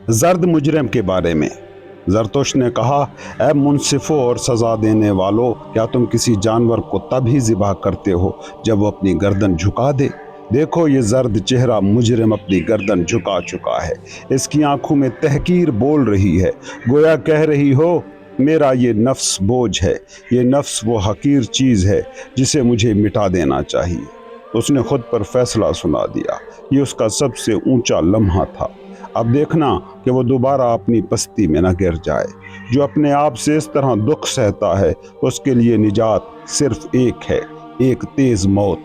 زرد مجرم کے بارے میں زرتشت نے کہا، اے منصفوں اور سزا دینے والو، کیا تم کسی جانور کو تب ہی ذبح کرتے ہو جب وہ اپنی گردن جھکا دے؟ دیکھو یہ زرد چہرہ مجرم اپنی گردن جھکا چکا ہے، اس کی آنکھوں میں تحقیر بول رہی ہے، گویا کہہ رہی ہو میرا یہ نفس بوجھ ہے، یہ نفس وہ حقیر چیز ہے جسے مجھے مٹا دینا چاہیے۔ اس نے خود پر فیصلہ سنا دیا، یہ اس کا سب سے اونچا لمحہ تھا۔ اب دیکھنا کہ وہ دوبارہ اپنی پستی میں نہ گر جائے۔ جو اپنے آپ سے اس طرح دکھ سہتا ہے اس کے لیے نجات صرف ایک ہے، ایک تیز موت۔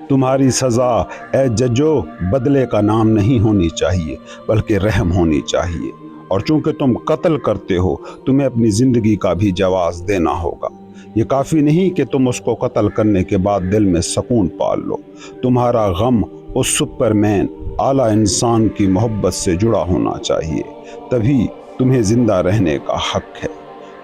تمہاری سزا اے ججو بدلے کا نام نہیں ہونی چاہیے بلکہ رحم ہونی چاہیے، اور چونکہ تم قتل کرتے ہو تمہیں اپنی زندگی کا بھی جواز دینا ہوگا۔ یہ کافی نہیں کہ تم اس کو قتل کرنے کے بعد دل میں سکون پال لو، تمہارا غم اس سپرمین اعلیٰ انسان کی محبت سے جڑا ہونا چاہیے، تبھی تمہیں زندہ رہنے کا حق ہے۔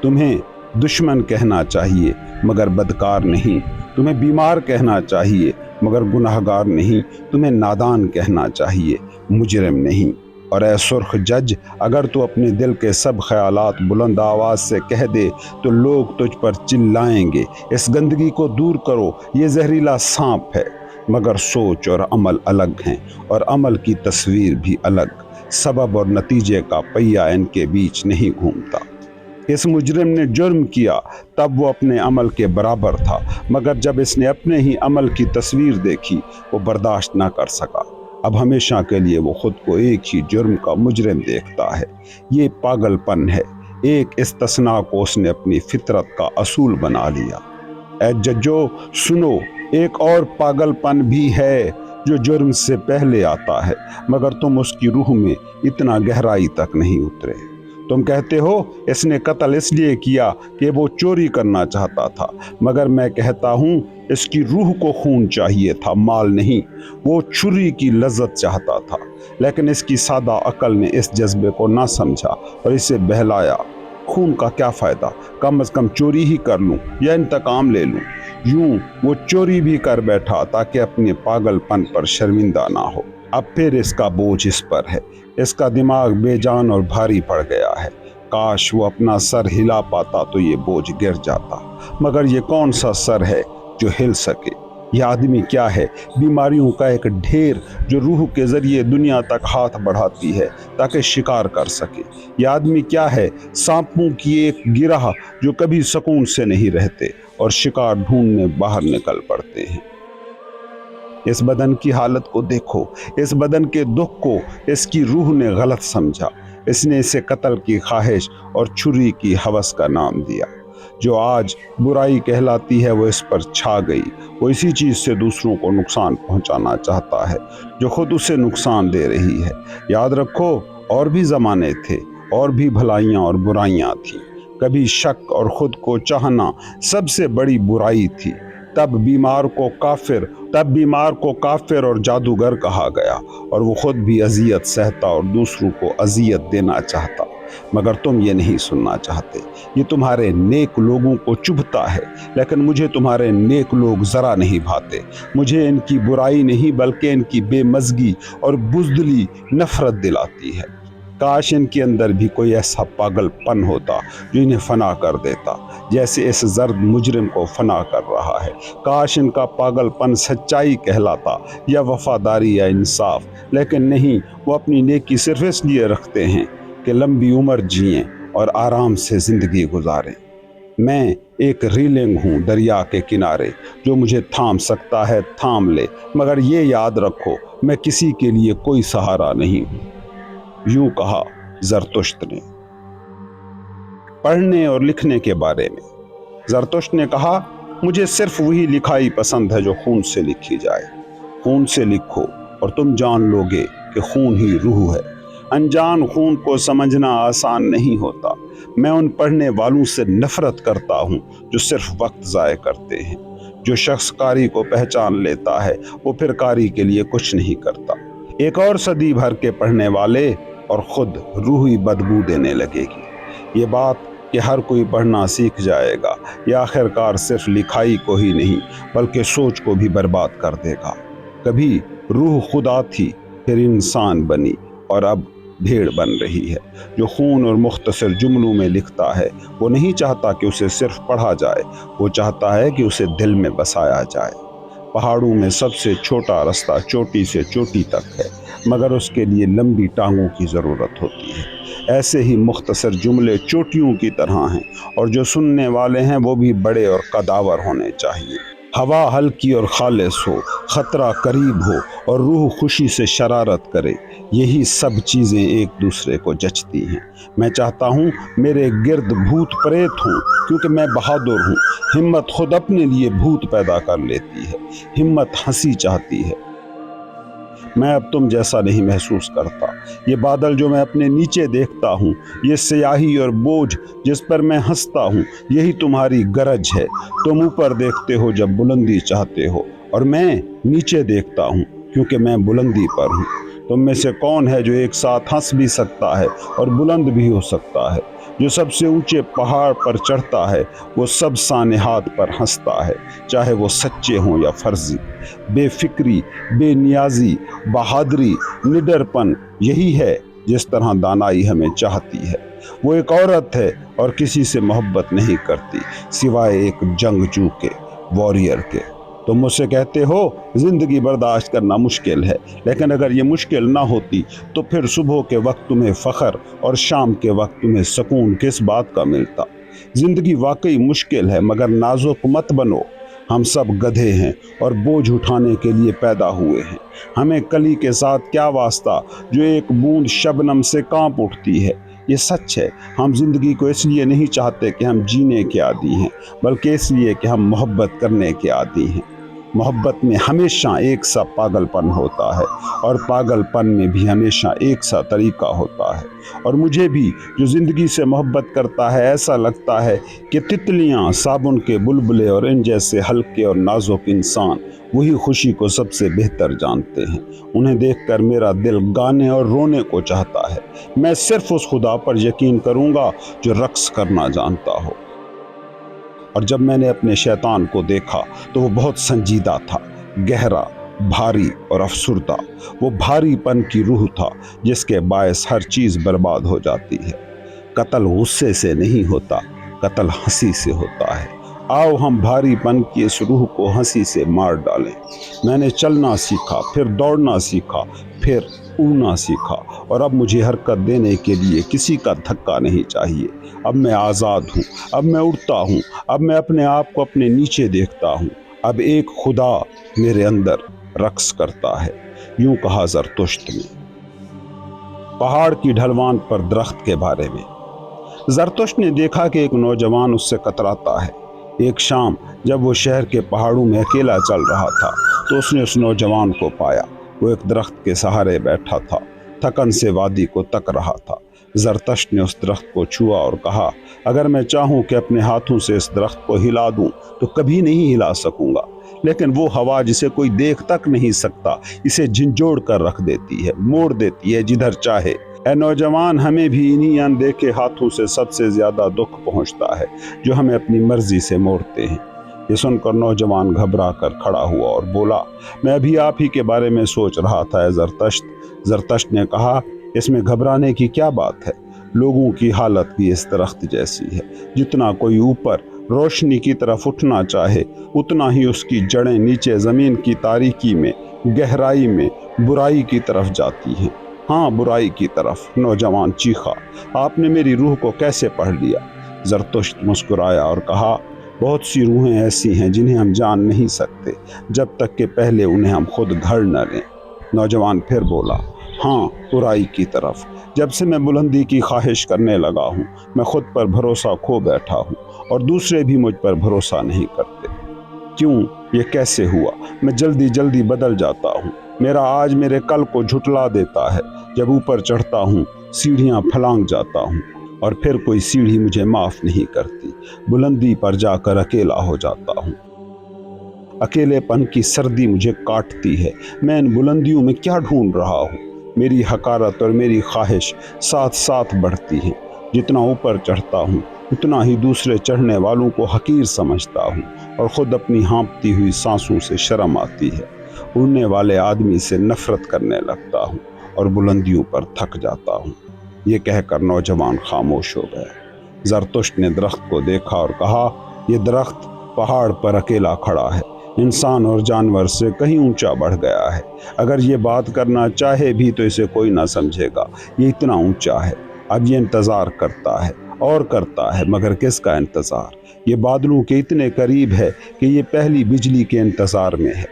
تمہیں دشمن کہنا چاہیے مگر بدکار نہیں، تمہیں بیمار کہنا چاہیے مگر گناہگار نہیں، تمہیں نادان کہنا چاہیے مجرم نہیں۔ اور اے سرخ جج، اگر تو اپنے دل کے سب خیالات بلند آواز سے کہہ دے تو لوگ تجھ پر چلائیں گے، اس گندگی کو دور کرو، یہ زہریلا سانپ ہے۔ مگر سوچ اور عمل الگ ہیں، اور عمل کی تصویر بھی الگ، سبب اور نتیجے کا پہیہ ان کے بیچ نہیں گھومتا۔ اس مجرم نے جرم کیا تب وہ اپنے عمل کے برابر تھا، مگر جب اس نے اپنے ہی عمل کی تصویر دیکھی وہ برداشت نہ کر سکا۔ اب ہمیشہ کے لیے وہ خود کو ایک ہی جرم کا مجرم دیکھتا ہے۔ یہ پاگل پن ہے، ایک استثناء کو اس نے اپنی فطرت کا اصول بنا لیا۔ اے ججو سنو، ایک اور پاگل پن بھی ہے جو جرم سے پہلے آتا ہے، مگر تم اس کی روح میں اتنا گہرائی تک نہیں اترے۔ تم کہتے ہو اس نے قتل اس لیے کیا کہ وہ چوری کرنا چاہتا تھا، مگر میں کہتا ہوں اس کی روح کو خون چاہیے تھا، مال نہیں۔ وہ چھری کی لذت چاہتا تھا، لیکن اس کی سادہ عقل نے اس جذبے کو نہ سمجھا اور اسے بہلایا۔ خون کا کیا فائدہ، کم از کم چوری ہی کر لوں یا انتقام لے لوں۔ یوں وہ چوری بھی کر بیٹھا تاکہ اپنے پاگل پن پر شرمندہ نہ ہو۔ اب پھر اس کا بوجھ اس پر ہے، اس کا دماغ بے جان اور بھاری پڑ گیا ہے۔ کاش وہ اپنا سر ہلا پاتا تو یہ بوجھ گر جاتا، مگر یہ کون سا سر ہے جو ہل سکے؟ یہ آدمی کیا ہے؟ بیماریوں کا ایک ڈھیر جو روح کے ذریعے دنیا تک ہاتھ بڑھاتی ہے تاکہ شکار کر سکے۔ یہ آدمی کیا ہے؟ سانپوں کی ایک گرہ جو کبھی سکون سے نہیں رہتے اور شکار ڈھونڈنے باہر نکل پڑتے ہیں۔ اس بدن کی حالت کو دیکھو، اس بدن کے دکھ کو اس کی روح نے غلط سمجھا۔ اس نے اسے قتل کی خواہش اور چھری کی ہوس کا نام دیا۔ جو آج برائی کہلاتی ہے وہ اس پر چھا گئی۔ وہ اسی چیز سے دوسروں کو نقصان پہنچانا چاہتا ہے جو خود اسے نقصان دے رہی ہے۔ یاد رکھو، اور بھی زمانے تھے، اور بھی بھلائیاں اور برائیاں تھیں۔ کبھی شک اور خود کو چاہنا سب سے بڑی برائی تھی۔ تب بیمار کو کافر اور جادوگر کہا گیا، اور وہ خود بھی اذیت سہتا اور دوسروں کو اذیت دینا چاہتا، مگر تم یہ نہیں سننا چاہتے۔ یہ تمہارے نیک لوگوں کو چبھتا ہے، لیکن مجھے تمہارے نیک لوگ ذرا نہیں بھاتے۔ مجھے ان کی برائی نہیں بلکہ ان کی بے مزگی اور بزدلی نفرت دلاتی ہے۔ کاش ان کے اندر بھی کوئی ایسا پاگل پن ہوتا جو انہیں فنا کر دیتا، جیسے اس زرد مجرم کو فنا کر رہا ہے۔ کاش ان کا پاگل پن سچائی کہلاتا یا وفاداری یا انصاف، لیکن نہیں، وہ اپنی نیکی صرف اس لیے رکھتے ہیں کہ لمبی عمر جئیں اور آرام سے زندگی گزاریں۔ میں ایک ریلنگ ہوں دریا کے کنارے، جو مجھے تھام سکتا ہے تھام لے، مگر یہ یاد رکھو میں کسی کے لیے کوئی سہارا نہیں ہوں۔ یوں کہا زرتشت نے۔ پڑھنے اور لکھنے کے بارے میں زرتشت نے کہا، مجھے صرف وہی لکھائی پسند ہے جو خون سے لکھی جائے۔ خون سے لکھو اور تم جان لو گے کہ خون ہی روح ہے۔ انجان خون کو سمجھنا آسان نہیں ہوتا۔ میں ان پڑھنے والوں سے نفرت کرتا ہوں جو صرف وقت ضائع کرتے ہیں۔ جو شخص قاری کو پہچان لیتا ہے وہ پھر قاری کے لیے کچھ نہیں کرتا۔ ایک اور صدی بھر کے پڑھنے والے اور خود روحی بدبو دینے لگے گی۔ یہ بات کہ ہر کوئی پڑھنا سیکھ جائے گا، یہ آخرکار صرف لکھائی کو ہی نہیں بلکہ سوچ کو بھی برباد کر دے گا۔ کبھی روح خدا تھی، پھر انسان بنی، اور اب بھیڑ بن رہی ہے۔ جو خون اور مختصر جملوں میں لکھتا ہے وہ نہیں چاہتا کہ اسے صرف پڑھا جائے، وہ چاہتا ہے کہ اسے دل میں بسایا جائے۔ پہاڑوں میں سب سے چھوٹا راستہ چوٹی سے چوٹی تک ہے، مگر اس کے لیے لمبی ٹانگوں کی ضرورت ہوتی ہے۔ ایسے ہی مختصر جملے چوٹیوں کی طرح ہیں، اور جو سننے والے ہیں وہ بھی بڑے اور قداور ہونے چاہیے۔ ہوا ہلکی اور خالص ہو، خطرہ قریب ہو اور روح خوشی سے شرارت کرے، یہی سب چیزیں ایک دوسرے کو جچتی ہیں۔ میں چاہتا ہوں میرے گرد بھوت پریت ہوں، کیونکہ میں بہادر ہوں۔ ہمت خود اپنے لیے بھوت پیدا کر لیتی ہے۔ ہمت ہنسی چاہتی ہے۔ میں اب تم جیسا نہیں محسوس کرتا۔ یہ بادل جو میں اپنے نیچے دیکھتا ہوں، یہ سیاہی اور بوجھ جس پر میں ہنستا ہوں، یہی تمہاری گرج ہے۔ تم اوپر دیکھتے ہو جب بلندی چاہتے ہو، اور میں نیچے دیکھتا ہوں کیونکہ میں بلندی پر ہوں۔ تم میں سے کون ہے جو ایک ساتھ ہنس بھی سکتا ہے اور بلند بھی ہو سکتا ہے؟ جو سب سے اونچے پہاڑ پر چڑھتا ہے وہ سب سانحات پر ہنستا ہے، چاہے وہ سچے ہوں یا فرضی۔ بے فکری، بے نیازی، بہادری، نڈرپن، یہی ہے جس طرح دانائی ہمیں چاہتی ہے۔ وہ ایک عورت ہے اور کسی سے محبت نہیں کرتی سوائے ایک جنگجو کے، واریر کے۔ تم مجھ سے کہتے ہو زندگی برداشت کرنا مشکل ہے، لیکن اگر یہ مشکل نہ ہوتی تو پھر صبح کے وقت تمہیں فخر اور شام کے وقت تمہیں سکون کس بات کا ملتا؟ زندگی واقعی مشکل ہے، مگر نازک مت بنو۔ ہم سب گدھے ہیں اور بوجھ اٹھانے کے لیے پیدا ہوئے ہیں۔ ہمیں کلی کے ساتھ کیا واسطہ جو ایک بوند شبنم سے کانپ اٹھتی ہے؟ یہ سچ ہے، ہم زندگی کو اس لیے نہیں چاہتے کہ ہم جینے کے عادی ہیں، بلکہ اس لیے کہ ہم محبت کرنے کے عادی ہیں۔ محبت میں ہمیشہ ایک سا پاگل پن ہوتا ہے، اور پاگل پن میں بھی ہمیشہ ایک سا طریقہ ہوتا ہے۔ اور مجھے بھی جو زندگی سے محبت کرتا ہے ایسا لگتا ہے کہ تتلیاں، صابن کے بلبلے اور ان جیسے ہلکے اور نازک انسان وہی خوشی کو سب سے بہتر جانتے ہیں۔ انہیں دیکھ کر میرا دل گانے اور رونے کو چاہتا ہے۔ میں صرف اس خدا پر یقین کروں گا جو رقص کرنا جانتا ہو۔ اور جب میں نے اپنے شیطان کو دیکھا تو وہ بہت سنجیدہ تھا، گہرا، بھاری اور افسردہ۔ وہ بھاری پن کی روح تھا جس کے باعث ہر چیز برباد ہو جاتی ہے۔ قتل غصے سے نہیں ہوتا، قتل ہنسی سے ہوتا ہے۔ آؤ ہم بھاری پن کی اس روح کو ہنسی سے مار ڈالیں۔ میں نے چلنا سیکھا، پھر دوڑنا سیکھا، پھر اڑنا سیکھا، اور اب مجھے حرکت دینے کے لیے کسی کا دھکا نہیں چاہیے۔ اب میں آزاد ہوں، اب میں اڑتا ہوں، اب میں اپنے آپ کو اپنے نیچے دیکھتا ہوں۔ اب ایک خدا میرے اندر رقص کرتا ہے۔ یوں کہا زرتشت نے۔ پہاڑ کی ڈھلوان پر درخت کے بارے میں۔ زرتشت نے دیکھا کہ ایک نوجوان اس سے کتراتا ہے۔ ایک شام جب وہ شہر کے پہاڑوں میں اکیلا چل رہا تھا تو اس نے اس نوجوان کو پایا۔ وہ ایک درخت کے سہارے بیٹھا تھا، تھکن سے وادی کو تک رہا تھا۔ زرتشت نے اس درخت کو چھوا اور کہا، اگر میں چاہوں کہ اپنے ہاتھوں سے اس درخت کو ہلا دوں تو کبھی نہیں ہلا سکوں گا، لیکن وہ ہوا جسے کوئی دیکھ تک نہیں سکتا اسے جھنجھوڑ کر رکھ دیتی ہے، موڑ دیتی ہے جدھر چاہے۔ اے نوجوان، ہمیں بھی انہی اندیکھے ہاتھوں سے سب سے زیادہ دکھ پہنچتا ہے جو ہمیں اپنی مرضی سے موڑتے ہیں۔ یہ سن کر نوجوان گھبرا کر کھڑا ہوا اور بولا، میں ابھی آپ ہی کے بارے میں سوچ رہا تھا اے زرتشت۔ زرتشت نے کہا، اس میں گھبرانے کی کیا بات ہے؟ لوگوں کی حالت بھی اس درخت جیسی ہے۔ جتنا کوئی اوپر روشنی کی طرف اٹھنا چاہے اتنا ہی اس کی جڑیں نیچے زمین کی تاریکی میں، گہرائی میں برائی کی طرف جاتی ہیں۔ ہاں، برائی کی طرف، نوجوان چیخا۔ آپ نے میری روح کو کیسے پڑھ لیا؟ زرتشت مسکرایا اور کہا، بہت سی روحیں ایسی ہیں جنہیں ہم جان نہیں سکتے جب تک کہ پہلے انہیں ہم خود گھڑ نہ لیں۔ نوجوان پھر بولا، ہاں، برائی کی طرف۔ جب سے میں بلندی کی خواہش کرنے لگا ہوں میں خود پر بھروسہ کھو بیٹھا ہوں، اور دوسرے بھی مجھ پر بھروسہ نہیں کرتے۔ کیوں؟ یہ کیسے ہوا؟ میں جلدی جلدی بدل جاتا ہوں۔ میرا آج میرے کل کو جھٹلا دیتا ہے۔ جب اوپر چڑھتا ہوں سیڑھیاں پھلانگ جاتا ہوں، اور پھر کوئی سیڑھی مجھے معاف نہیں کرتی۔ بلندی پر جا کر اکیلا ہو جاتا ہوں۔ اکیلے پن کی سردی مجھے کاٹتی ہے۔ میں ان بلندیوں میں کیا ڈھونڈ رہا ہوں؟ میری حقارت اور میری خواہش ساتھ ساتھ بڑھتی ہیں۔ جتنا اوپر چڑھتا ہوں اتنا ہی دوسرے چڑھنے والوں کو حقیر سمجھتا ہوں، اور خود اپنی ہانپتی ہوئی سانسوں سے شرم آتی ہے۔ اڑنے والے آدمی سے نفرت کرنے لگتا ہوں۔ اور بلندیوں پر تھک جاتا ہوں۔ یہ کہہ کر نوجوان خاموش ہو گیا۔ زرتشت نے درخت کو دیکھا اور کہا، یہ درخت پہاڑ پر اکیلا کھڑا ہے، انسان اور جانور سے کہیں اونچا بڑھ گیا ہے۔ اگر یہ بات کرنا چاہے بھی تو اسے کوئی نہ سمجھے گا، یہ اتنا اونچا ہے۔ اب یہ انتظار کرتا ہے اور کرتا ہے، مگر کس کا انتظار؟ یہ بادلوں کے اتنے قریب ہے کہ یہ پہلی بجلی کے انتظار میں ہے۔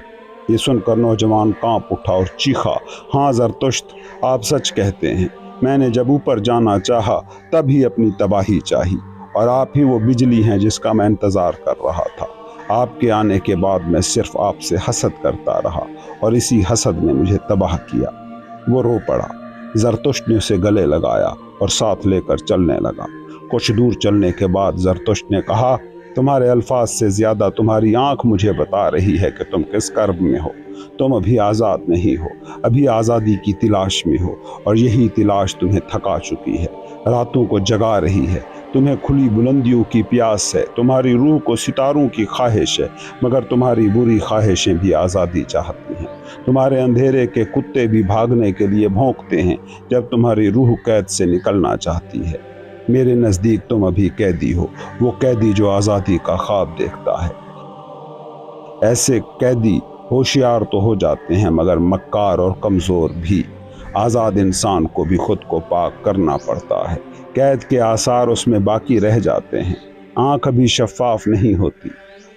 یہ سن کر نوجوان کانپ اٹھا اور چیخا، ہاں زرتشت، آپ سچ کہتے ہیں۔ میں نے جب اوپر جانا چاہا تب ہی اپنی تباہی چاہی، اور آپ ہی وہ بجلی ہیں جس کا میں انتظار کر رہا تھا۔ آپ کے آنے کے بعد میں صرف آپ سے حسد کرتا رہا، اور اسی حسد نے مجھے تباہ کیا۔ وہ رو پڑا۔ زرتشت نے اسے گلے لگایا اور ساتھ لے کر چلنے لگا۔ کچھ دور چلنے کے بعد زرتشت نے کہا، تمہارے الفاظ سے زیادہ تمہاری آنکھ مجھے بتا رہی ہے کہ تم کس کرب میں ہو۔ تم ابھی آزاد نہیں ہو، ابھی آزادی کی تلاش میں ہو، اور یہی تلاش تمہیں تھکا چکی ہے، راتوں کو جگا رہی ہے۔ تمہیں کھلی بلندیوں کی پیاس ہے، تمہاری روح کو ستاروں کی خواہش ہے، مگر تمہاری بری خواہشیں بھی آزادی چاہتی ہیں۔ تمہارے اندھیرے کے کتے بھی بھاگنے کے لیے بھونکتے ہیں جب تمہاری روح قید سے نکلنا چاہتی ہے۔ میرے نزدیک تم ابھی قیدی ہو، وہ قیدی جو آزادی کا خواب دیکھتا ہے۔ ایسے قیدی ہوشیار تو ہو جاتے ہیں مگر مکار اور کمزور بھی۔ آزاد انسان کو بھی خود کو پاک کرنا پڑتا ہے، قید کے آثار اس میں باقی رہ جاتے ہیں، آنکھ ابھی شفاف نہیں ہوتی۔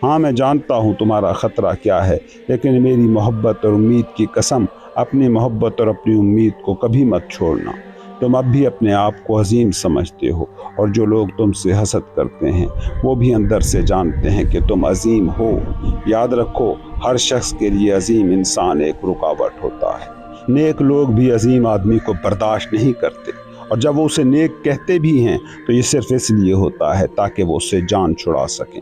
ہاں میں جانتا ہوں تمہارا خطرہ کیا ہے، لیکن میری محبت اور امید کی قسم، اپنی محبت اور اپنی امید کو کبھی مت چھوڑنا۔ تم اب بھی اپنے آپ کو عظیم سمجھتے ہو، اور جو لوگ تم سے حسد کرتے ہیں وہ بھی اندر سے جانتے ہیں کہ تم عظیم ہو۔ یاد رکھو، ہر شخص کے لیے عظیم انسان ایک رکاوٹ ہوتا ہے۔ نیک لوگ بھی عظیم آدمی کو برداشت نہیں کرتے، اور جب وہ اسے نیک کہتے بھی ہیں تو یہ صرف اس لیے ہوتا ہے تاکہ وہ اس سے جان چھڑا سکیں۔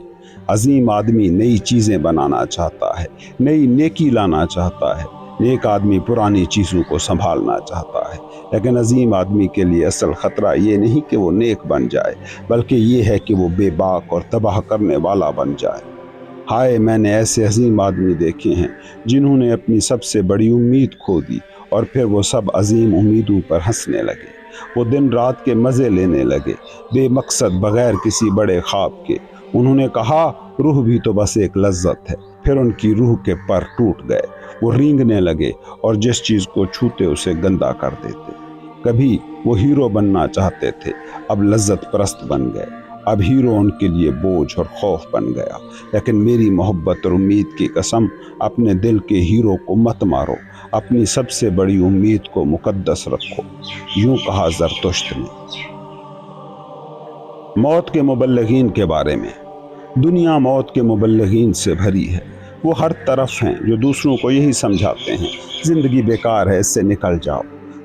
عظیم آدمی نئی چیزیں بنانا چاہتا ہے، نئی نیکی لانا چاہتا ہے۔ نیک آدمی پرانی چیزوں کو سنبھالنا چاہتا ہے، لیکن عظیم آدمی کے لیے اصل خطرہ یہ نہیں کہ وہ نیک بن جائے، بلکہ یہ ہے کہ وہ بے باک اور تباہ کرنے والا بن جائے۔ ہائے، میں نے ایسے عظیم آدمی دیکھے ہیں جنہوں نے اپنی سب سے بڑی امید کھو دی، اور پھر وہ سب عظیم امیدوں پر ہنسنے لگے۔ وہ دن رات کے مزے لینے لگے، بے مقصد، بغیر کسی بڑے خواب کے۔ انہوں نے کہا، روح بھی تو بس ایک لذت ہے۔ پھر ان کی روح کے پر ٹوٹ گئے، وہ رینگنے لگے اور جس چیز کو چھوتے اسے گندا کر دیتے۔ کبھی وہ ہیرو بننا چاہتے تھے، اب لذت پرست بن گئے۔ اب ہیرو ان کے لیے بوجھ اور خوف بن گیا۔ لیکن میری محبت اور امید کی قسم، اپنے دل کے ہیرو کو مت مارو، اپنی سب سے بڑی امید کو مقدس رکھو۔ یوں کہا زرتشت نے۔ موت کے مبلغین کے بارے میں۔ دنیا موت کے مبلغین سے بھری ہے۔ وہ ہر طرف ہیں جو دوسروں کو یہی سمجھاتے ہیں، زندگی بیکار ہے، اس سے نکل جاؤ۔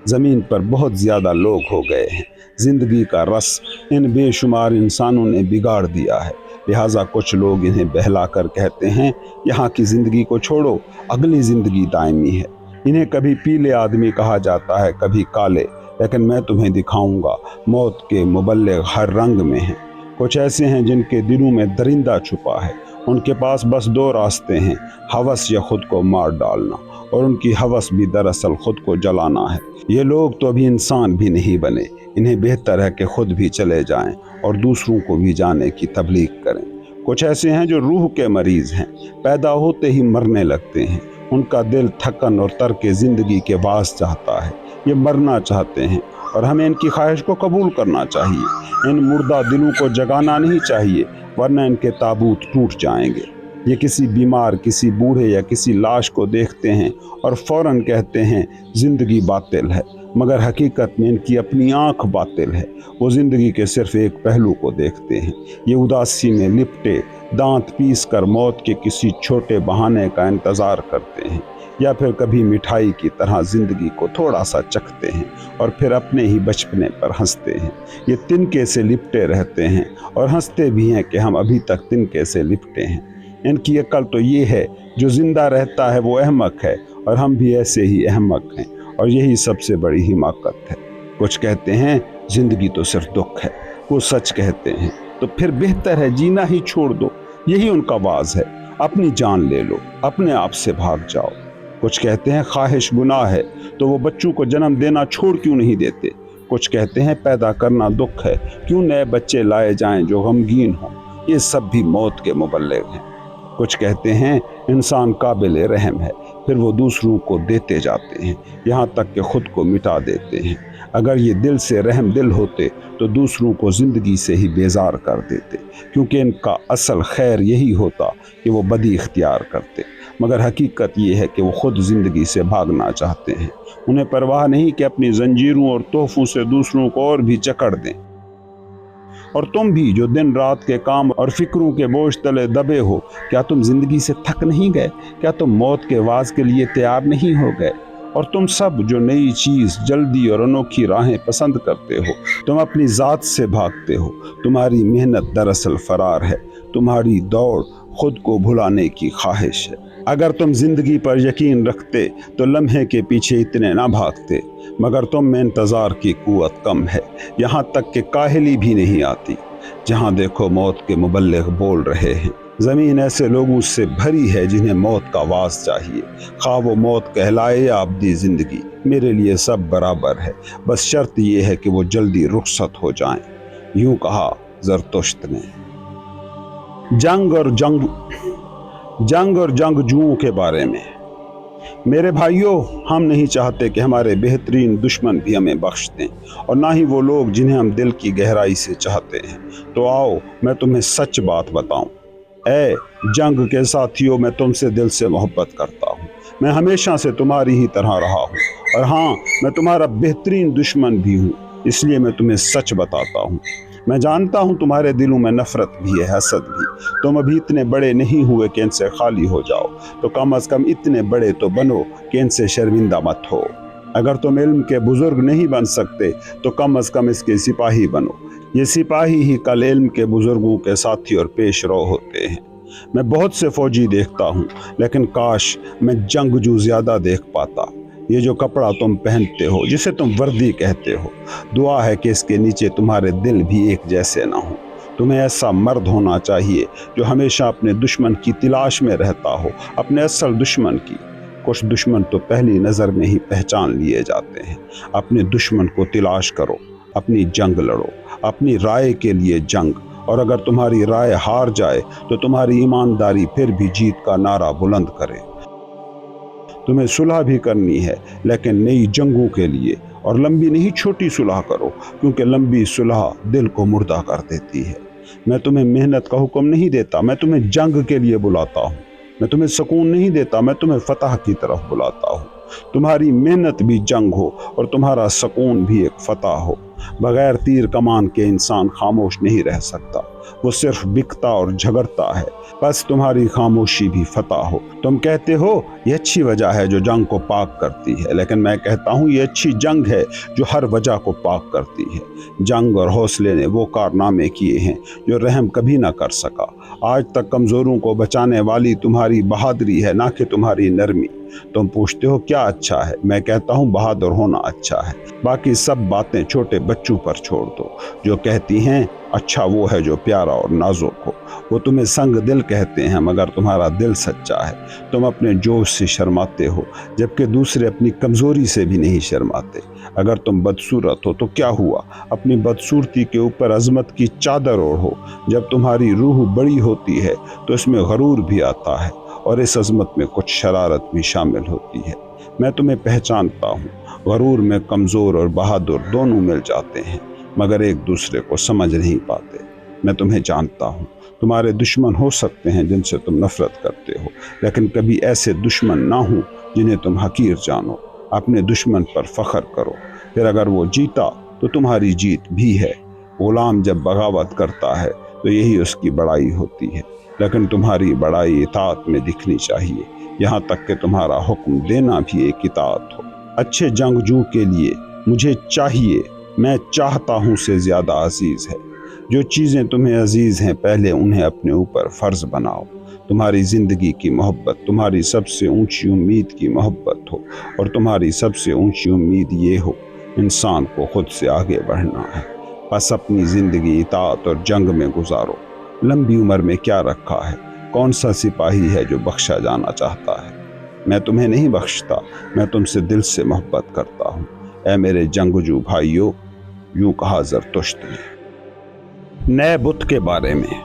زمین پر بہت زیادہ لوگ ہو گئے ہیں، زندگی کا رس ان بے شمار انسانوں نے بگاڑ دیا ہے، لہٰذا کچھ لوگ انہیں بہلا کر کہتے ہیں، یہاں کی زندگی کو چھوڑو، اگلی زندگی دائمی ہے۔ انہیں کبھی پیلے آدمی کہا جاتا ہے، کبھی کالے، لیکن میں تمہیں دکھاؤں گا، موت کے مبلغ ہر رنگ میں ہیں۔ کچھ ایسے ہیں جن کے دلوں میں درندہ چھپا ہے، ان کے پاس بس دو راستے ہیں، ہوس یا خود کو مار ڈالنا، اور ان کی ہوس بھی دراصل خود کو جلانا ہے۔ یہ لوگ تو ابھی انسان بھی نہیں بنے، انہیں بہتر ہے کہ خود بھی چلے جائیں اور دوسروں کو بھی جانے کی تبلیغ کریں۔ کچھ ایسے ہیں جو روح کے مریض ہیں، پیدا ہوتے ہی مرنے لگتے ہیں، ان کا دل تھکن اور ترک زندگی کے باعث چاہتا ہے، یہ مرنا چاہتے ہیں، اور ہمیں ان کی خواہش کو قبول کرنا چاہیے۔ ان مردہ دلوں کو جگانا نہیں چاہیے، ورنہ ان کے تابوت ٹوٹ جائیں گے۔ یہ کسی بیمار، کسی بوڑھے یا کسی لاش کو دیکھتے ہیں اور فوراً کہتے ہیں زندگی باطل ہے، مگر حقیقت میں ان کی اپنی آنکھ باطل ہے۔ وہ زندگی کے صرف ایک پہلو کو دیکھتے ہیں۔ یہ اداسی میں لپٹے، دانت پیس کر موت کے کسی چھوٹے بہانے کا انتظار کرتے ہیں، یا پھر کبھی مٹھائی کی طرح زندگی کو تھوڑا سا چکھتے ہیں اور پھر اپنے ہی بچپنے پر ہنستے ہیں۔ یہ تنکے سے لپٹے رہتے ہیں اور ہنستے بھی ہیں کہ ہم ابھی تک تنکے سے لپٹے ہیں۔ ان کی عقل تو یہ ہے، جو زندہ رہتا ہے وہ احمق ہے، اور ہم بھی ایسے ہی احمق ہیں، اور یہی سب سے بڑی حماقت ہے۔ کچھ کہتے ہیں زندگی تو صرف دکھ ہے، وہ سچ کہتے ہیں، تو پھر بہتر ہے جینا ہی چھوڑ دو۔ یہی ان کا واز ہے، اپنی جان لے لو، اپنے آپ سے بھاگ جاؤ۔ کچھ کہتے ہیں خواہش گناہ ہے تو وہ بچوں کو جنم دینا چھوڑ کیوں نہیں دیتے۔ کچھ کہتے ہیں پیدا کرنا دکھ ہے، کیوں نئے بچے لائے جائیں جو غمگین ہوں۔ یہ سب بھی موت کے مبلغ ہیں۔ کچھ کہتے ہیں انسان قابل رحم ہے، پھر وہ دوسروں کو دیتے جاتے ہیں، یہاں تک کہ خود کو مٹا دیتے ہیں۔ اگر یہ دل سے رحم دل ہوتے تو دوسروں کو زندگی سے ہی بیزار کر دیتے، کیونکہ ان کا اصل خیر یہی ہوتا کہ وہ بدی اختیار کرتے۔ مگر حقیقت یہ ہے کہ وہ خود زندگی سے بھاگنا چاہتے ہیں۔ انہیں پرواہ نہیں کہ اپنی زنجیروں اور تحفوں سے دوسروں کو اور بھی جکڑ دیں۔ اور تم بھی جو دن رات کے کام اور فکروں کے بوجھ تلے دبے ہو، کیا تم زندگی سے تھک نہیں گئے؟ کیا تم موت کے واز کے لیے تیار نہیں ہو گئے؟ اور تم سب جو نئی چیز، جلدی اور انوکھی راہیں پسند کرتے ہو، تم اپنی ذات سے بھاگتے ہو۔ تمہاری محنت دراصل فرار ہے، تمہاری دوڑ خود کو بھلانے کی خواہش ہے۔ اگر تم زندگی پر یقین رکھتے تو لمحے کے پیچھے اتنے نہ بھاگتے، مگر تم میں انتظار کی قوت کم ہے، یہاں تک کہ کاہلی بھی نہیں آتی۔ جہاں دیکھو موت کے مبلغ بول رہے ہیں۔ زمین ایسے لوگوں سے بھری ہے جنہیں موت کا واز چاہیے، خواہ وہ موت کہلائے یا ابدی زندگی، میرے لیے سب برابر ہے، بس شرط یہ ہے کہ وہ جلدی رخصت ہو جائیں۔ یوں کہا زرتشت نے۔ جنگ اور جنگجوؤں کے بارے میں۔ میرے بھائیوں، ہم نہیں چاہتے کہ ہمارے بہترین دشمن بھی ہمیں بخش دیں، اور نہ ہی وہ لوگ جنہیں ہم دل کی گہرائی سے چاہتے ہیں۔ تو آؤ میں تمہیں سچ بات بتاؤں۔ اے جنگ کے ساتھیوں، میں تم سے دل سے محبت کرتا ہوں۔ میں ہمیشہ سے تمہاری ہی طرح رہا ہوں، اور ہاں، میں تمہارا بہترین دشمن بھی ہوں، اس لیے میں تمہیں سچ بتاتا ہوں۔ میں جانتا ہوں تمہارے دلوں میں نفرت بھی ہے، حسد بھی۔ تم ابھی اتنے بڑے نہیں ہوئے کہ ان سے خالی ہو جاؤ، تو کم از کم اتنے بڑے تو بنو کہ ان سے شرمندہ مت ہو۔ اگر تم علم کے بزرگ نہیں بن سکتے تو کم از کم اس کے سپاہی بنو۔ یہ سپاہی ہی کل علم کے بزرگوں کے ساتھی اور پیش رو ہوتے ہیں۔ میں بہت سے فوجی دیکھتا ہوں، لیکن کاش میں جنگجو زیادہ دیکھ پاتا۔ یہ جو کپڑا تم پہنتے ہو، جسے تم وردی کہتے ہو، دعا ہے کہ اس کے نیچے تمہارے دل بھی ایک جیسے نہ ہوں۔ تمہیں ایسا مرد ہونا چاہیے جو ہمیشہ اپنے دشمن کی تلاش میں رہتا ہو، اپنے اصل دشمن کی۔ کچھ دشمن تو پہلی نظر میں ہی پہچان لیے جاتے ہیں۔ اپنے دشمن کو تلاش کرو، اپنی جنگ لڑو، اپنی رائے کے لیے جنگ، اور اگر تمہاری رائے ہار جائے تو تمہاری ایمانداری پھر بھی جیت کا نعرہ بلند کرے۔ تمہیں صلح بھی کرنی ہے، لیکن نئی جنگوں کے لیے، اور لمبی نہیں چھوٹی صلح کرو، کیونکہ لمبی صلح دل کو مردہ کر دیتی ہے۔ میں تمہیں محنت کا حکم نہیں دیتا، میں تمہیں جنگ کے لیے بلاتا ہوں۔ میں تمہیں سکون نہیں دیتا، میں تمہیں فتح کی طرف بلاتا ہوں۔ تمہاری محنت بھی جنگ ہو اور تمہارا سکون بھی ایک فتح ہو۔ بغیر تیر کمان کے انسان خاموش نہیں رہ سکتا، وہ صرف بکتا اور جھگڑتا ہے۔ بس تمہاری خاموشی بھی فتح ہو۔ تم کہتے ہو یہ اچھی وجہ ہے جو جنگ کو پاک کرتی ہے، لیکن میں کہتا ہوں یہ اچھی جنگ ہے جو ہر وجہ کو پاک کرتی ہے۔ جنگ اور حوصلے نے وہ کارنامے کیے ہیں جو رحم کبھی نہ کر سکا۔ آج تک کمزوروں کو بچانے والی تمہاری بہادری ہے، نہ کہ تمہاری نرمی۔ تم پوچھتے ہو کیا اچھا ہے، میں کہتا ہوں بہادر ہونا اچھا ہے۔ باقی سب باتیں چھوٹے بچوں پر چھوڑ دو، جو کہتی ہیں اچھا وہ ہے جو پیارا اور نازک ہو۔ وہ تمہیں سنگ دل کہتے ہیں، مگر تمہارا دل سچا ہے۔ تم اپنے جوش سے شرماتے ہو، جبکہ دوسرے اپنی کمزوری سے بھی نہیں شرماتے۔ اگر تم بدصورت ہو تو کیا ہوا، اپنی بدصورتی کے اوپر عظمت کی چادر اوڑھو۔ جب تمہاری روح بڑی ہوتی ہے تو اس میں غرور بھی آتا ہے، اور اس عظمت میں کچھ شرارت بھی شامل ہوتی ہے۔ میں تمہیں پہچانتا ہوں، غرور میں کمزور اور بہادر دونوں مل جاتے ہیں، مگر ایک دوسرے کو سمجھ نہیں پاتے۔ میں تمہیں جانتا ہوں، تمہارے دشمن ہو سکتے ہیں جن سے تم نفرت کرتے ہو، لیکن کبھی ایسے دشمن نہ ہوں جنہیں تم حقیر جانو۔ اپنے دشمن پر فخر کرو، پھر اگر وہ جیتا تو تمہاری جیت بھی ہے۔ غلام جب بغاوت کرتا ہے تو یہی اس کی بڑائی ہوتی ہے، لیکن تمہاری بڑائی اطاعت میں دکھنی چاہیے، یہاں تک کہ تمہارا حکم دینا بھی ایک اطاعت ہو۔ اچھے جنگجو کے لیے مجھے چاہیے، میں چاہتا ہوں سے زیادہ عزیز ہے۔ جو چیزیں تمہیں عزیز ہیں پہلے انہیں اپنے اوپر فرض بناؤ۔ تمہاری زندگی کی محبت تمہاری سب سے اونچی امید کی محبت ہو، اور تمہاری سب سے اونچی امید یہ ہو انسان کو خود سے آگے بڑھنا ہے۔ بس اپنی زندگی اطاعت اور جنگ میں گزارو۔ لمبی عمر میں کیا رکھا ہے، کون سا سپاہی ہے جو بخشا جانا چاہتا ہے؟ میں تمہیں نہیں بخشتا، میں تم سے دل سے محبت کرتا ہوں اے میرے جنگجو بھائیوں، یوں کہا زرتشت نے۔ نئے بت کے بارے میں،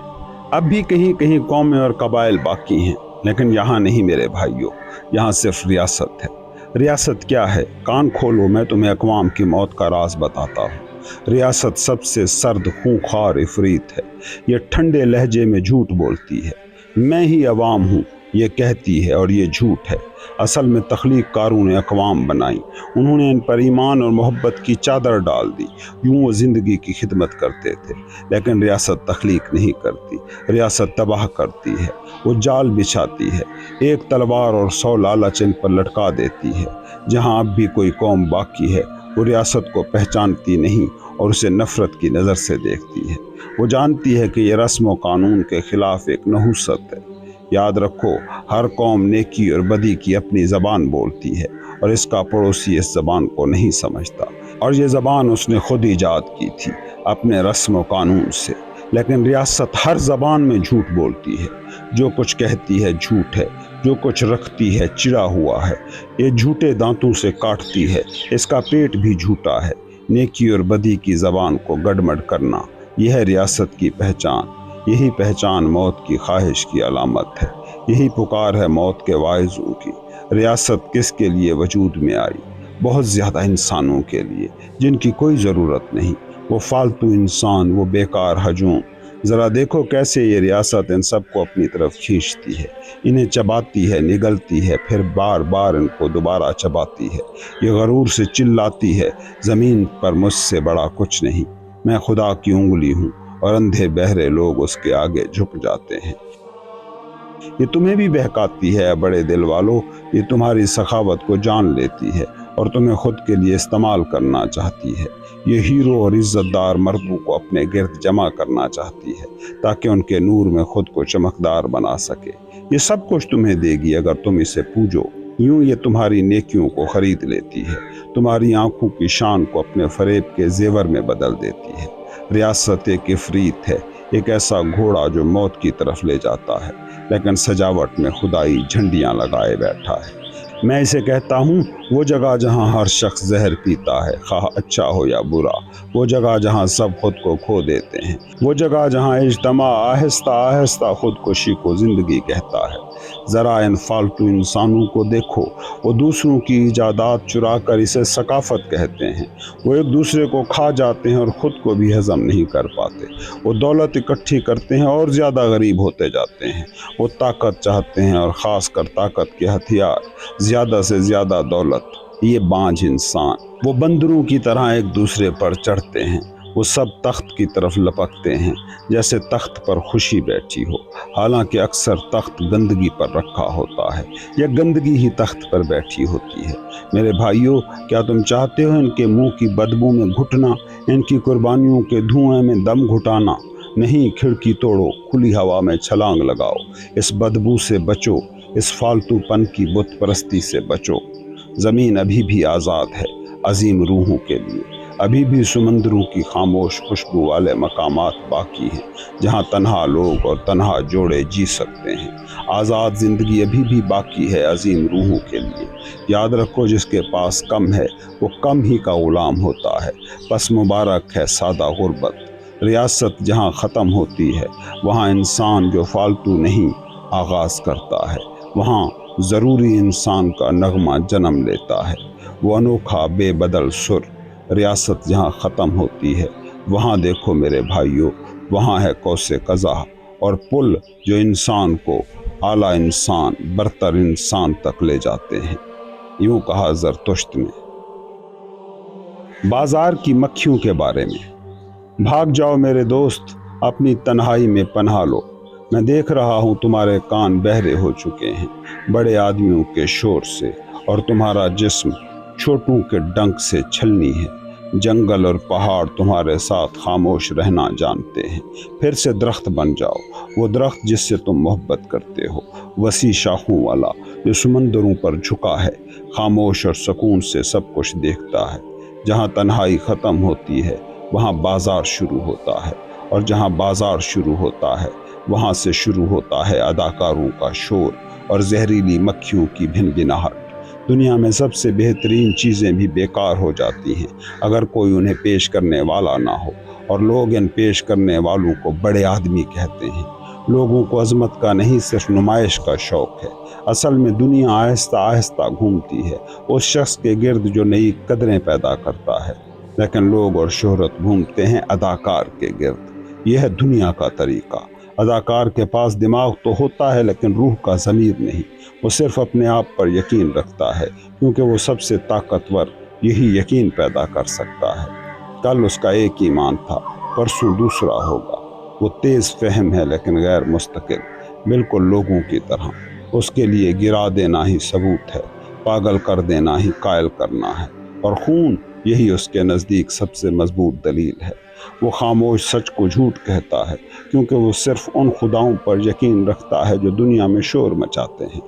اب بھی کہیں کہیں قومیں اور قبائل باقی ہیں، لیکن یہاں نہیں میرے بھائیوں، یہاں صرف ریاست ہے۔ ریاست کیا ہے؟ کان کھولو، میں تمہیں اقوام کی موت کا راز بتاتا ہوں۔ ریاست سب سے سرد خونخوار عفریت ہے، یہ ٹھنڈے لہجے میں جھوٹ بولتی ہے، میں ہی عوام ہوں یہ کہتی ہے، اور یہ جھوٹ ہے۔ اصل میں تخلیق کاروں نے اقوام بنائی، انہوں نے ان پر ایمان اور محبت کی چادر ڈال دی، یوں وہ زندگی کی خدمت کرتے تھے۔ لیکن ریاست تخلیق نہیں کرتی، ریاست تباہ کرتی ہے، وہ جال بچھاتی ہے، ایک تلوار اور 100 لالچ ان پر لٹکا دیتی ہے۔ جہاں اب بھی کوئی قوم باقی ہے، وہ ریاست کو پہچانتی نہیں اور اسے نفرت کی نظر سے دیکھتی ہے۔ وہ جانتی ہے کہ یہ رسم و قانون کے خلاف ایک نحوست ہے۔ یاد رکھو، ہر قوم نیکی اور بدی کی اپنی زبان بولتی ہے، اور اس کا پڑوسی اس زبان کو نہیں سمجھتا، اور یہ زبان اس نے خود ایجاد کی تھی اپنے رسم و قانون سے۔ لیکن ریاست ہر زبان میں جھوٹ بولتی ہے، جو کچھ کہتی ہے جھوٹ ہے، جو کچھ رکھتی ہے چرا ہوا ہے، یہ جھوٹے دانتوں سے کاٹتی ہے، اس کا پیٹ بھی جھوٹا ہے۔ نیکی اور بدی کی زبان کو گڑمڑ کرنا، یہ ہے ریاست کی پہچان۔ یہی پہچان موت کی خواہش کی علامت ہے، یہی پکار ہے موت کے واعظوں کی۔ ریاست کس کے لیے وجود میں آئی؟ بہت زیادہ انسانوں کے لیے جن کی کوئی ضرورت نہیں، وہ فالتو انسان، وہ بیکار ہجوم۔ ذرا دیکھو کیسے یہ ریاست ان سب کو اپنی طرف کھینچتی ہے، انہیں چباتی ہے، نگلتی ہے، پھر بار بار ان کو دوبارہ چباتی ہے۔ یہ غرور سے چلاتی ہے، زمین پر مجھ سے بڑا کچھ نہیں، میں خدا کی انگلی ہوں، اور اندھے بہرے لوگ اس کے آگے جھک جاتے ہیں۔ یہ تمہیں بھی بہکاتی ہے بڑے دل والو، یہ تمہاری سخاوت کو جان لیتی ہے اور تمہیں خود کے لیے استعمال کرنا چاہتی ہے۔ یہ ہیرو اور عزت دار مردوں کو اپنے گرد جمع کرنا چاہتی ہے تاکہ ان کے نور میں خود کو چمکدار بنا سکے۔ یہ سب کچھ تمہیں دے گی اگر تم اسے پوجو۔ یوں یہ تمہاری نیکیوں کو خرید لیتی ہے، تمہاری آنکھوں کی شان کو اپنے فریب کے زیور میں بدل دیتی ہے۔ ریاست ایک عفریت ہے، ایک ایسا گھوڑا جو موت کی طرف لے جاتا ہے، لیکن سجاوٹ میں خدائی جھنڈیاں لگائے بیٹھا ہے۔ میں اسے کہتا ہوں وہ جگہ جہاں ہر شخص زہر پیتا ہے، خواہ اچھا ہو یا برا، وہ جگہ جہاں سب خود کو کھو دیتے ہیں، وہ جگہ جہاں اجتماع آہستہ آہستہ خودکشی کو زندگی کہتا ہے۔ ذرا ان فالتو انسانوں کو دیکھو، وہ دوسروں کی ایجادات چرا کر اسے ثقافت کہتے ہیں، وہ ایک دوسرے کو کھا جاتے ہیں اور خود کو بھی ہضم نہیں کر پاتے۔ وہ دولت اکٹھی کرتے ہیں اور زیادہ غریب ہوتے جاتے ہیں، وہ طاقت چاہتے ہیں اور خاص کر طاقت کے ہتھیار، زیادہ سے زیادہ دولت۔ یہ بانجھ انسان، وہ بندروں کی طرح ایک دوسرے پر چڑھتے ہیں، وہ سب تخت کی طرف لپکتے ہیں جیسے تخت پر خوشی بیٹھی ہو، حالانکہ اکثر تخت گندگی پر رکھا ہوتا ہے، یا گندگی ہی تخت پر بیٹھی ہوتی ہے۔ میرے بھائیوں، کیا تم چاہتے ہو ان کے منہ کی بدبو میں گھٹنا، ان کی قربانیوں کے دھوئیں میں دم گھٹانا؟ نہیں، کھڑکی توڑو، کھلی ہوا میں چھلانگ لگاؤ، اس بدبو سے بچو، اس فالتو پن کی بت پرستی سے بچو۔ زمین ابھی بھی آزاد ہے عظیم روحوں کے لیے، ابھی بھی سمندروں کی خاموش خوشبو والے مقامات باقی ہیں جہاں تنہا لوگ اور تنہا جوڑے جی سکتے ہیں۔ آزاد زندگی ابھی بھی باقی ہے عظیم روحوں کے لیے۔ یاد رکھو، جس کے پاس کم ہے وہ کم ہی کا غلام ہوتا ہے، پس مبارک ہے سادہ غربت۔ ریاست جہاں ختم ہوتی ہے وہاں انسان جو فالتو نہیں آغاز کرتا ہے، وہاں ضروری انسان کا نغمہ جنم لیتا ہے، وہ انوکھا بے بدل سر۔ ریاست جہاں ختم ہوتی ہے وہاں دیکھو میرے بھائیوں، وہاں ہے قوس قزح اور پل جو انسان کو اعلیٰ انسان، برتر انسان تک لے جاتے ہیں۔ یوں کہا زرتشت نے۔ بازار کی مکھیوں کے بارے میں، بھاگ جاؤ میرے دوست، اپنی تنہائی میں پناہ لو، میں دیکھ رہا ہوں تمہارے کان بہرے ہو چکے ہیں بڑے آدمیوں کے شور سے، اور تمہارا جسم چھوٹوں کے ڈنک سے چھلنی ہے۔ جنگل اور پہاڑ تمہارے ساتھ خاموش رہنا جانتے ہیں، پھر سے درخت بن جاؤ، وہ درخت جس سے تم محبت کرتے ہو، وسیع شاخوں والا جو سمندروں پر جھکا ہے، خاموش اور سکون سے سب کچھ دیکھتا ہے۔ جہاں تنہائی ختم ہوتی ہے وہاں بازار شروع ہوتا ہے، اور جہاں بازار شروع ہوتا ہے وہاں سے شروع ہوتا ہے اداکاروں کا شور اور زہریلی مکھیوں کی بھن بھناہٹ۔ دنیا میں سب سے بہترین چیزیں بھی بیکار ہو جاتی ہیں اگر کوئی انہیں پیش کرنے والا نہ ہو، اور لوگ ان پیش کرنے والوں کو بڑے آدمی کہتے ہیں۔ لوگوں کو عظمت کا نہیں، صرف نمائش کا شوق ہے۔ اصل میں دنیا آہستہ آہستہ گھومتی ہے اس شخص کے گرد جو نئی قدریں پیدا کرتا ہے، لیکن لوگ اور شہرت گھومتے ہیں اداکار کے گرد۔ یہ ہے دنیا کا طریقہ۔ اداکار کے پاس دماغ تو ہوتا ہے لیکن روح کا ضمیر نہیں۔ وہ صرف اپنے آپ پر یقین رکھتا ہے کیونکہ وہ سب سے طاقتور یہی یقین پیدا کر سکتا ہے۔ کل اس کا ایک ایمان تھا، پرسوں دوسرا ہوگا۔ وہ تیز فہم ہے لیکن غیر مستقل، بالکل لوگوں کی طرح۔ اس کے لیے گرا دینا ہی ثبوت ہے، پاگل کر دینا ہی قائل کرنا ہے، اور خون یہی اس کے نزدیک سب سے مضبوط دلیل ہے۔ وہ خاموش سچ کو جھوٹ کہتا ہے کیونکہ وہ صرف ان خداؤں پر یقین رکھتا ہے جو دنیا میں شور مچاتے ہیں۔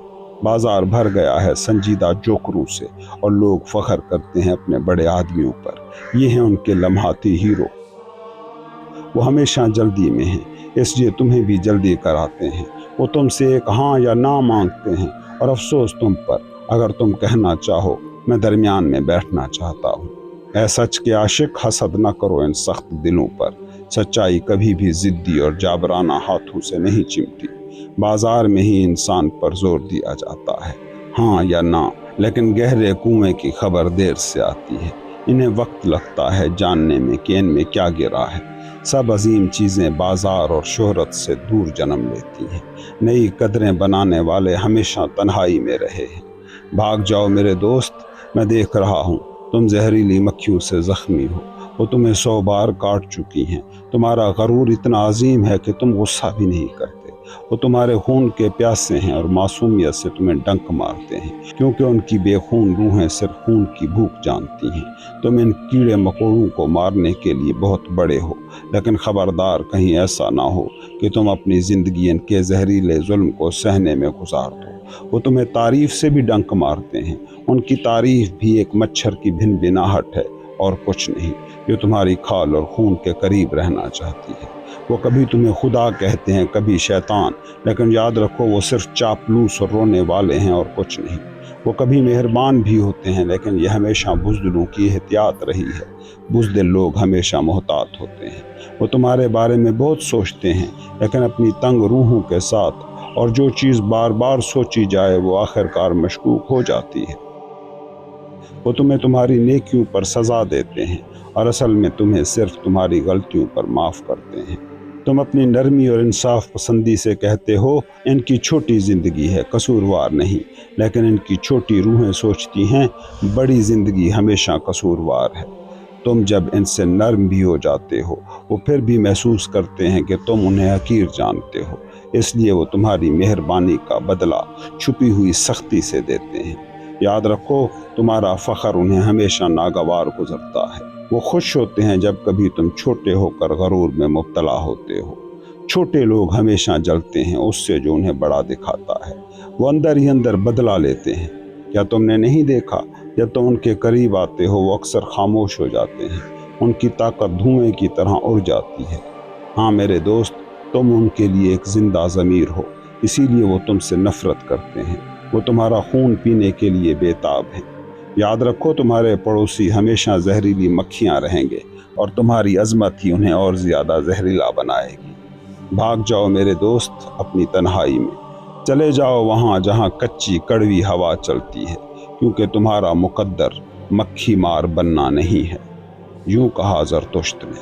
بازار بھر گیا ہے سنجیدہ جوکروں سے، اور لوگ فخر کرتے ہیں اپنے بڑے آدمیوں پر۔ یہ ہیں ان کے لمحاتی ہیرو۔ وہ ہمیشہ جلدی میں ہیں، اس لیے تمہیں بھی جلدی کراتے ہیں۔ وہ تم سے ایک ہاں یا نہ مانگتے ہیں، اور افسوس تم پر اگر تم کہنا چاہو میں درمیان میں بیٹھنا چاہتا ہوں۔ اے سچ کے عاشق، حسد نہ کرو ان سخت دلوں پر۔ سچائی کبھی بھی ضدی اور جابرانہ ہاتھوں سے نہیں چمٹی۔ بازار میں ہی انسان پر زور دیا جاتا ہے، ہاں یا نہ، لیکن گہرے کنویں کی خبر دیر سے آتی ہے۔ انہیں وقت لگتا ہے جاننے میں کہ ان میں کیا گرا ہے۔ سب عظیم چیزیں بازار اور شہرت سے دور جنم لیتی ہیں۔ نئی قدریں بنانے والے ہمیشہ تنہائی میں رہے ہیں۔ بھاگ جاؤ میرے دوست، میں دیکھ رہا ہوں تم زہریلی مکھیوں سے زخمی ہو۔ وہ تمہیں 100 بار کاٹ چکی ہیں۔ تمہارا غرور اتنا عظیم ہے کہ تم غصہ بھی نہیں کرتے۔ وہ تمہارے خون کے پیاسے ہیں اور معصومیت سے تمہیں ڈنک مارتے ہیں کیونکہ ان کی بے خون روحیں صرف خون کی بھوک جانتی ہیں۔ تم ان کیڑے مکوڑوں کو مارنے کے لیے بہت بڑے ہو، لیکن خبردار کہیں ایسا نہ ہو کہ تم اپنی زندگی ان کے زہریلے ظلم کو سہنے میں گزار دو۔ وہ تمہیں تعریف سے بھی ڈنک مارتے ہیں۔ ان کی تعریف بھی ایک مچھر کی بھن بھناہٹ ہے اور کچھ نہیں، جو تمہاری کھال اور خون کے قریب رہنا چاہتی ہے۔ وہ کبھی تمہیں خدا کہتے ہیں، کبھی شیطان، لیکن یاد رکھو وہ صرف چاپلوس اور رونے والے ہیں اور کچھ نہیں۔ وہ کبھی مہربان بھی ہوتے ہیں لیکن یہ ہمیشہ بزدلوں کی احتیاط رہی ہے۔ بزدل لوگ ہمیشہ محتاط ہوتے ہیں۔ وہ تمہارے بارے میں بہت سوچتے ہیں لیکن اپنی تنگ روحوں کے ساتھ، اور جو چیز بار بار سوچی جائے وہ آخر کار مشکوک ہو جاتی ہے۔ وہ تمہیں تمہاری نیکیوں پر سزا دیتے ہیں اور اصل میں تمہیں صرف تمہاری غلطیوں پر معاف کرتے ہیں۔ تم اپنی نرمی اور انصاف پسندی سے کہتے ہو ان کی چھوٹی زندگی ہے، قصوروار نہیں، لیکن ان کی چھوٹی روحیں سوچتی ہیں بڑی زندگی ہمیشہ قصوروار ہے۔ تم جب ان سے نرم بھی ہو جاتے ہو، وہ پھر بھی محسوس کرتے ہیں کہ تم انہیں حقیر جانتے ہو، اس لیے وہ تمہاری مہربانی کا بدلہ چھپی ہوئی سختی سے دیتے ہیں۔ یاد رکھو تمہارا فخر انہیں ہمیشہ ناگوار گزرتا ہے۔ وہ خوش ہوتے ہیں جب کبھی تم چھوٹے ہو کر غرور میں مبتلا ہوتے ہو۔ چھوٹے لوگ ہمیشہ جلتے ہیں اس سے جو انہیں بڑا دکھاتا ہے۔ وہ اندر ہی اندر بدلہ لیتے ہیں۔ کیا تم نے نہیں دیکھا جب تم ان کے قریب آتے ہو وہ اکثر خاموش ہو جاتے ہیں، ان کی طاقت دھوئیں کی طرح اڑ جاتی ہے۔ ہاں میرے دوست، تم ان کے لیے ایک زندہ ضمیر ہو، اسی لیے وہ تم سے نفرت کرتے ہیں۔ وہ تمہارا خون پینے کے لیے بےتاب ہیں۔ یاد رکھو تمہارے پڑوسی ہمیشہ زہریلی مکھیاں رہیں گے، اور تمہاری عظمت ہی انہیں اور زیادہ زہریلا بنائے گی۔ بھاگ جاؤ میرے دوست اپنی تنہائی میں، چلے جاؤ وہاں جہاں کچی کڑوی ہوا چلتی ہے، کیونکہ تمہارا مقدر مکھی مار بننا نہیں ہے۔ یوں کہا زرتشت نے۔